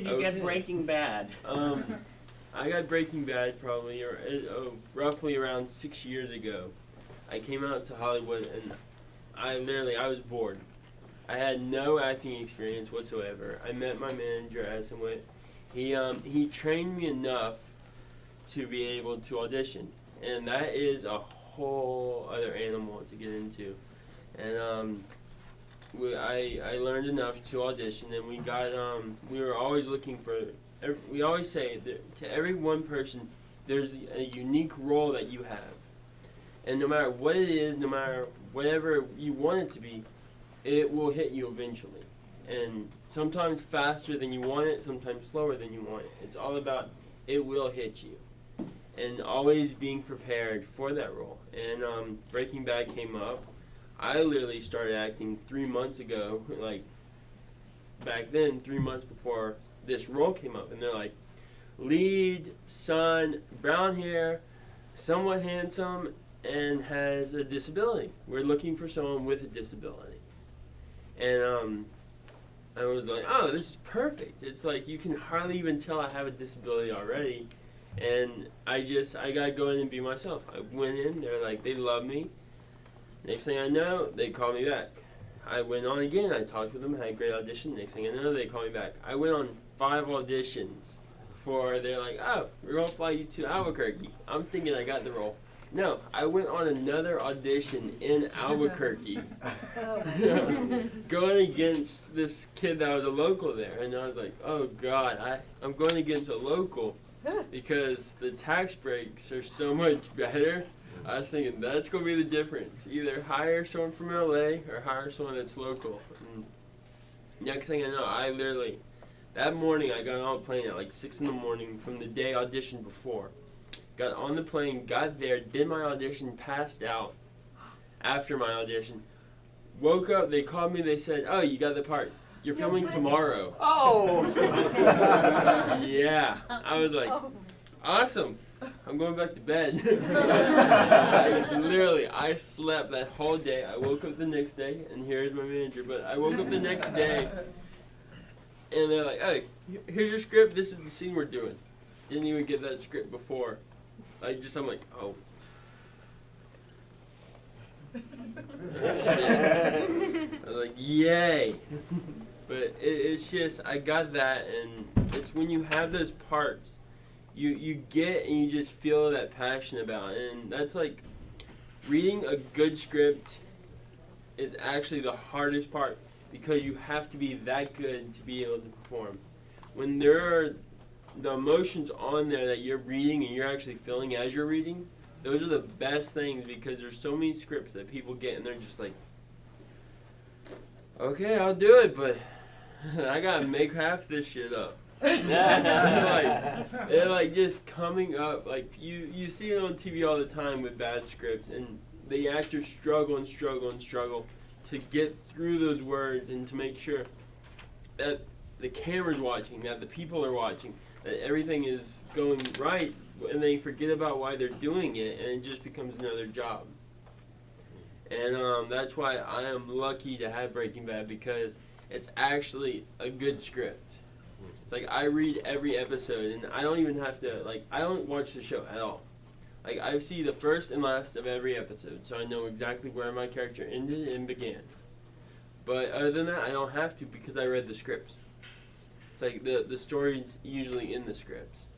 did you get Breaking Bad? I got Breaking Bad probably roughly around 6 years ago. I came out to Hollywood and I was bored. I had no acting experience whatsoever. I met my manager at somewhere. He trained me enough to be able to audition, and that is a whole other animal to get into. And I learned enough to audition, and we were always looking for. We always say that to every one person, there's a unique role that you have, and no matter what it is, no matter whatever you want it to be, it will hit you eventually. And sometimes faster than you want it, sometimes slower than you want it. It's all about it will hit you, and always being prepared for that role. And Breaking Bad came up. I literally started acting 3 months ago, like back then, 3 months before this role came up, and they're like, lead, son, brown hair, somewhat handsome, and has a disability. We're looking for someone with a disability. And I was like, oh, this is perfect. It's like you can hardly even tell I have a disability already. And I gotta go in and be myself. I went in, they're like, they love me. Next thing I know, they call me back. I went on again, I talked with them, had a great audition. Next thing I know, they call me back. I went on 5 auditions before they're like, oh, we're gonna fly you to Albuquerque. I'm thinking I got the role. No, I went on another audition in Albuquerque, going against this kid that was a local there. And I was like, oh God, I'm going against a local because the tax breaks are so much better. I was thinking that's going to be the difference. Either hire someone from LA or hire someone that's local. And next thing I know, that morning I got on a plane at like 6 in the morning from the day audition before. Got on the plane, got there, did my audition, passed out after my audition. Woke up, they called me, they said, oh, you got the part. You're filming tomorrow. Oh! Yeah. I was like, awesome. I'm going back to bed. I slept that whole day. I woke up the next day, and here's my manager. But I woke up the next day, and they're like, hey, here's your script. This is the scene we're doing. Didn't even get that script before. I'm like, oh. I was like, yay. But it's just, I got that, and it's when you have those parts, you get and you just feel that passion about it. And that's like, reading a good script is actually the hardest part because you have to be that good to be able to perform. When there are the emotions on there that you're reading and you're actually feeling as you're reading, those are the best things because there's so many scripts that people get and they're just like, okay, I'll do it, but I gotta make half this shit up. they're like just coming up, like you see it on TV all the time with bad scripts, and the actors struggle and struggle and struggle to get through those words and to make sure that the camera's watching, that the people are watching, that everything is going right, and they forget about why they're doing it, and it just becomes another job. And that's why I am lucky to have Breaking Bad, because it's actually a good script. It's like I read every episode, and I don't even have to, I don't watch the show at all. I see the first and last of every episode, so I know exactly where my character ended and began. But other than that, I don't have to because I read the scripts. It's like the story's usually in the scripts.